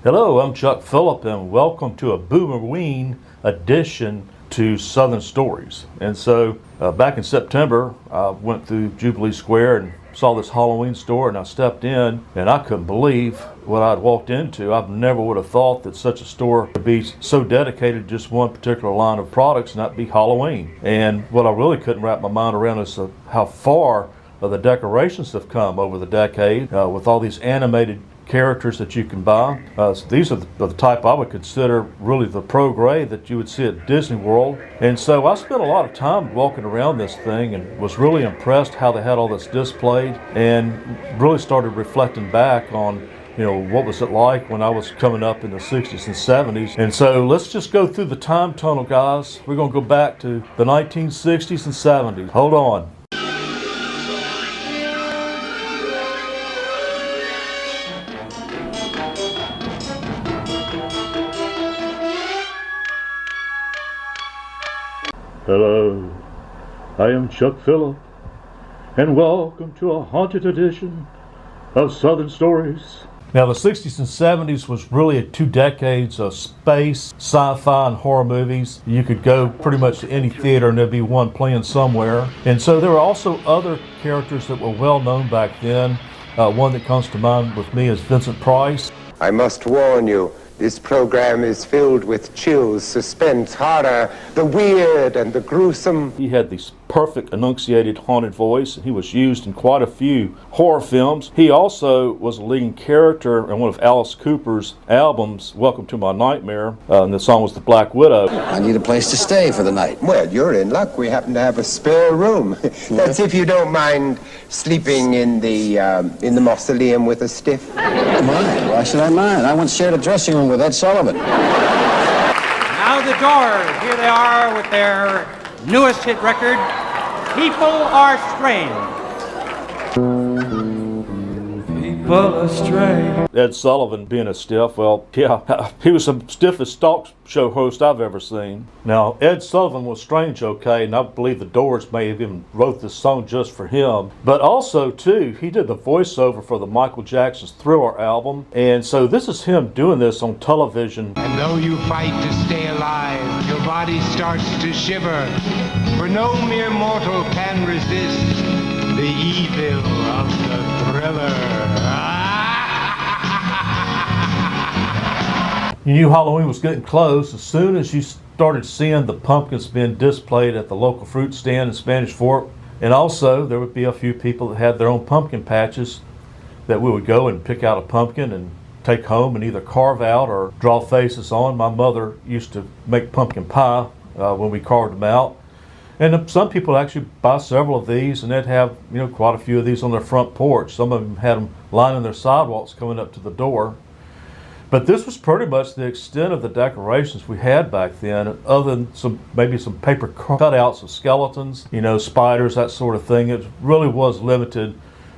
Hello, I'm Chuck Phillip, and welcome to a Boomerween edition to Southern Stories. And so back in September, I went through Jubilee Square and saw this Halloween store, and I stepped in, and I couldn't believe what I'd walked into. I never would have thought that such a store would be so dedicated to just one particular line of products, and that'd be Halloween. And what I really couldn't wrap my mind around is how far the decorations have come over the decade with all these animated characters that you can buy. So these are the type I would consider really the pro grade that you would see at Disney World. And so I spent a lot of time walking around this thing and was really impressed how they had all this displayed, and really started reflecting back on what was it like when I was coming up in the 60s and 70s. And so let's just go through the time tunnel, guys. We're going to go back to the 1960s and 70s. Hold on. Hello, I am Chuck Phillip, and welcome to a haunted edition of Southern Stories. Now, the 60s and 70s was really 2 decades of space, sci-fi, and horror movies. You could go pretty much to any theater and there'd be one playing somewhere. And so there were also other characters that were well known back then. One that comes to mind with me is Vincent Price. I must warn you, this program is filled with chills, suspense, horror, the weird and the gruesome. He had this perfect enunciated haunted voice. He was used in quite a few horror films. He also was a leading character in one of Alice Cooper's albums, Welcome to My Nightmare, and the song was The Black Widow. I need a place to stay for the night. Well, you're in luck. We happen to have a spare room. That's if you don't mind sleeping in the mausoleum with a stiff. Mind? Why should I mind? I once shared a dressing room with Ed Sullivan. Now the Doors, here they are with their newest hit record, People Are Strange. People are strange. Ed Sullivan being a stiff, well, yeah, he was the stiffest talk show host I've ever seen. Now, Ed Sullivan was strange, okay, and I believe the Doors may have even wrote this song just for him. But also, too, he did the voiceover for the Michael Jackson's Thriller album, and so this is him doing this on television. And though you fight to stay alive, your body starts to shiver, for no mere mortal can resist the evil of the Thriller. You knew Halloween was getting close as soon as you started seeing the pumpkins being displayed at the local fruit stand in Spanish Fork. And also, there would be a few people that had their own pumpkin patches that we would go and pick out a pumpkin and take home and either carve out or draw faces on. My mother used to make pumpkin pie when we carved them out. And some people actually buy several of these, and they'd have quite a few of these on their front porch. Some of them had them lining their sidewalks coming up to the door. But this was pretty much the extent of the decorations we had back then, other than maybe some paper cutouts of skeletons, spiders, that sort of thing. It really was limited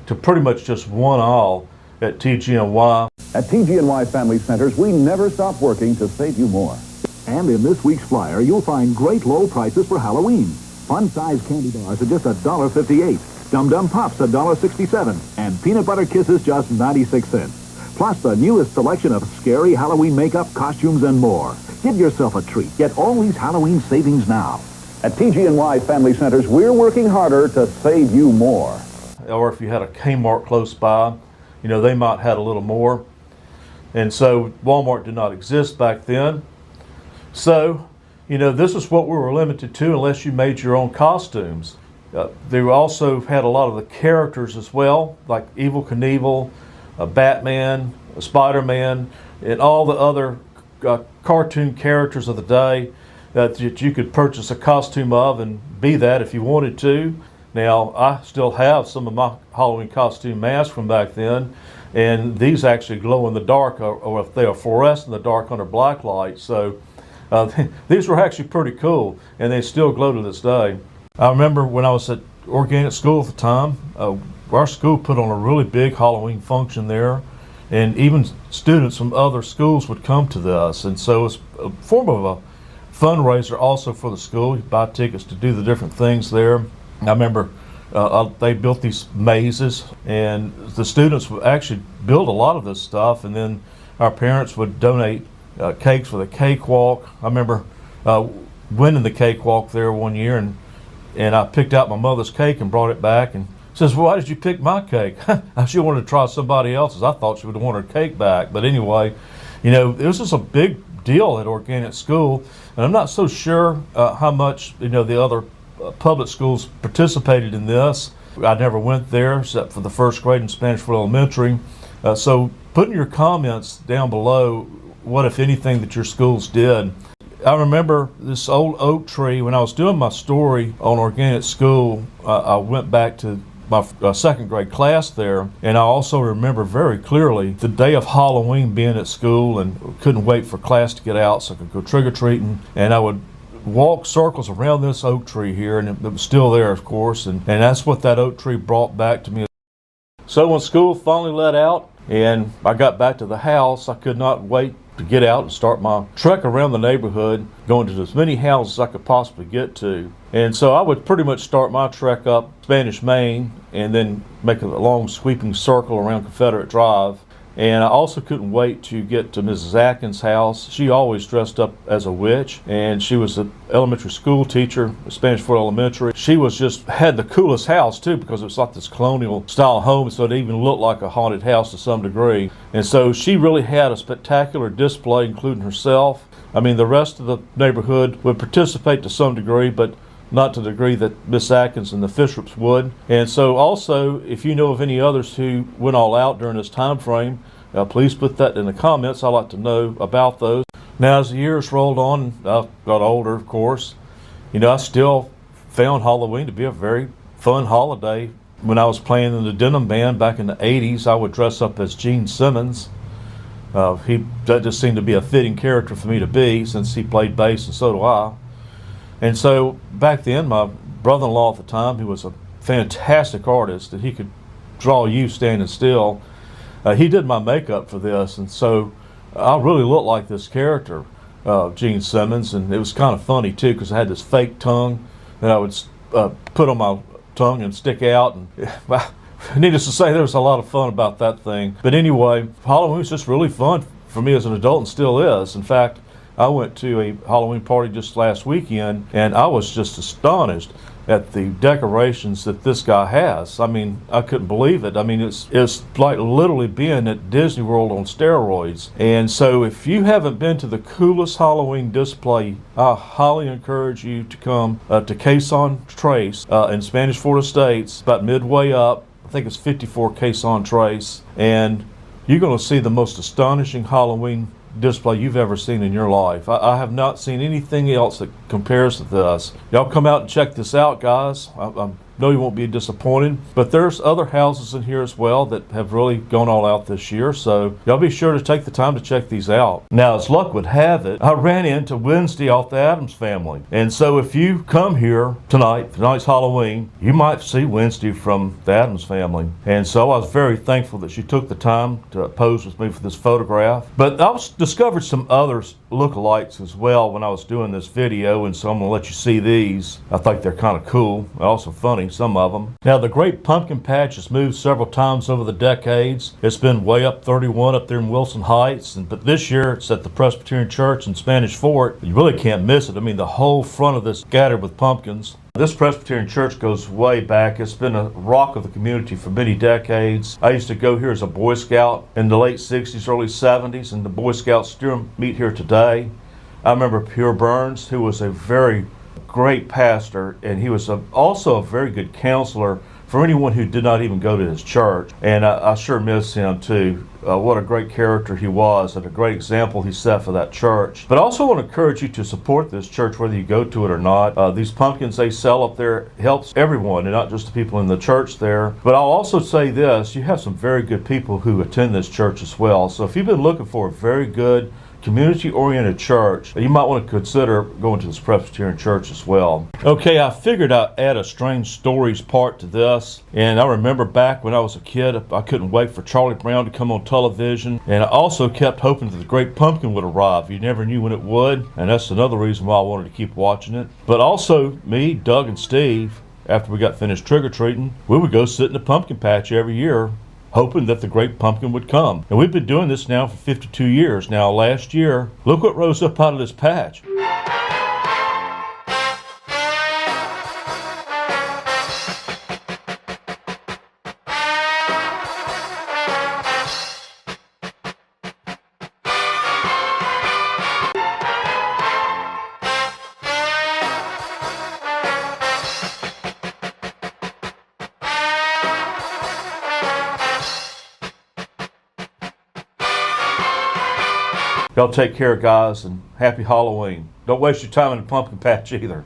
to pretty much just one aisle at TG&Y. At TG&Y Family Centers, we never stop working to save you more. And in this week's flyer, you'll find great low prices for Halloween. Fun-sized candy bars are just $1.58, Dum Dum Pops $1.67, and Peanut Butter Kisses just 96 cents. Plus the newest selection of scary Halloween makeup, costumes, and more. Give yourself a treat. Get all these Halloween savings now. At TG&Y Family Centers, we're working harder to save you more. Or if you had a Kmart close by, they might have had a little more. And so Walmart did not exist back then. So, this is what we were limited to unless you made your own costumes. They also had a lot of the characters as well, like Evel Knievel, Batman, Spider-Man, and all the other cartoon characters of the day that you could purchase a costume of and be that if you wanted to. Now, I still have some of my Halloween costume masks from back then, and these actually glow in the dark, or if they are fluorescent in the dark under black light. So these were actually pretty cool, and they still glow to this day. I remember when I was at organic school at the time, our school put on a really big Halloween function there, and even students from other schools would come to this. And so it's a form of a fundraiser also for the school. You buy tickets to do the different things there. I remember they built these mazes, and the students would actually build a lot of this stuff, and then our parents would donate cakes for the cakewalk. I remember winning the cakewalk there one year, and I picked out my mother's cake and brought it back and says, well, why did you pick my cake? She wanted to try somebody else's. I thought she would want her cake back. But anyway, you know, this is a big deal at Organic School, and I'm not so sure how much, you know, the other public schools participated in this. I never went there except for the first grade in Spanish Fort Elementary. So put in your comments down below what, if anything, that your schools did. I remember this old oak tree. When I was doing my story on Organic School, I went back to my second grade class there, and I also remember very clearly the day of Halloween being at school and couldn't wait for class to get out so I could go trick-or-treating, and I would walk circles around this oak tree here, and it was still there, of course, and that's what that oak tree brought back to me. So when school finally let out and I got back to the house, I could not wait to get out and start my trek around the neighborhood, going to as many houses as I could possibly get to. And so I would pretty much start my trek up Spanish Main and then make a long sweeping circle around Confederate Drive. And I also couldn't wait to get to Mrs. Atkins' house. She always dressed up as a witch, and she was an elementary school teacher at Spanish Fort Elementary. She was just had the coolest house too, because it was like this colonial style home, so it even looked like a haunted house to some degree. And so she really had a spectacular display, including herself. I mean, the rest of the neighborhood would participate to some degree, but not to the degree that Miss Atkins and the Fishrops would. And so also, if you know of any others who went all out during this time frame, please put that in the comments. I'd like to know about those. Now, as the years rolled on, I got older, of course, you know, I still found Halloween to be a very fun holiday. When I was playing in the Denim Band back in the 80s, I would dress up as Gene Simmons. That just seemed to be a fitting character for me to be, since he played bass and so do I. And so back then, my brother-in-law at the time, who was a fantastic artist, that he could draw you standing still, he did my makeup for this, and so I really looked like this character, Gene Simmons, and it was kind of funny too, because I had this fake tongue that I would put on my tongue and stick out, and needless to say, there was a lot of fun about that thing. But anyway, Halloween was just really fun for me as an adult, and still is. In fact, I went to a Halloween party just last weekend, and I was just astonished at the decorations that this guy has. I mean, I couldn't believe it. I mean, it's like literally being at Disney World on steroids. And so if you haven't been to the coolest Halloween display, I highly encourage you to come to Cason Trace in Spanish Fort Estates, about midway up. I think it's 54 Cason Trace. And you're going to see the most astonishing Halloween display you've ever seen in your life. I have not seen anything else that compares to this. Y'all come out and check this out, guys. I know you won't be disappointed, but there's other houses in here as well that have really gone all out this year, so y'all be sure to take the time to check these out. Now, as luck would have it, I ran into Wednesday off the Addams Family, and so if you come here tonight's Halloween, you might see Wednesday from the Addams Family. And so I was very thankful that she took the time to pose with me for this photograph. But I discovered some other lookalikes as well when I was doing this video, and so I'm going to let you see these. I think they're kind of cool, also funny, some of them. Now, the Great Pumpkin Patch has moved several times over the decades. It's been way up 31 up there in Wilson Heights, but this year it's at the Presbyterian Church in Spanish Fort. You really can't miss it. I mean, the whole front of this scattered with pumpkins. This Presbyterian Church goes way back. It's been a rock of the community for many decades. I used to go here as a Boy Scout in the late 60s, early 70s, and the Boy Scouts still meet here today. I remember Pierre Burns, who was a very great pastor, and he was also a very good counselor for anyone who did not even go to his church. And I sure miss him too. What a great character he was, and a great example he set for that church. But I also want to encourage you to support this church whether you go to it or not. These pumpkins they sell up there helps everyone, and not just the people in the church there. But I'll also say this, you have some very good people who attend this church as well. So if you've been looking for a very good community-oriented church, you might want to consider going to this Presbyterian Church as well. Okay, I figured I'd add a strange stories part to this, and I remember back when I was a kid, I couldn't wait for Charlie Brown to come on television, and I also kept hoping that the Great Pumpkin would arrive. You never knew when it would, and that's another reason why I wanted to keep watching it. But also, me, Doug, and Steve, after we got finished trick-or-treating, we would go sit in the pumpkin patch every year hoping that the great pumpkin would come. And we've been doing this now for 52 years. Now, last year, look what rose up out of this patch. Y'all take care, guys, and happy Halloween. Don't waste your time in the pumpkin patch either.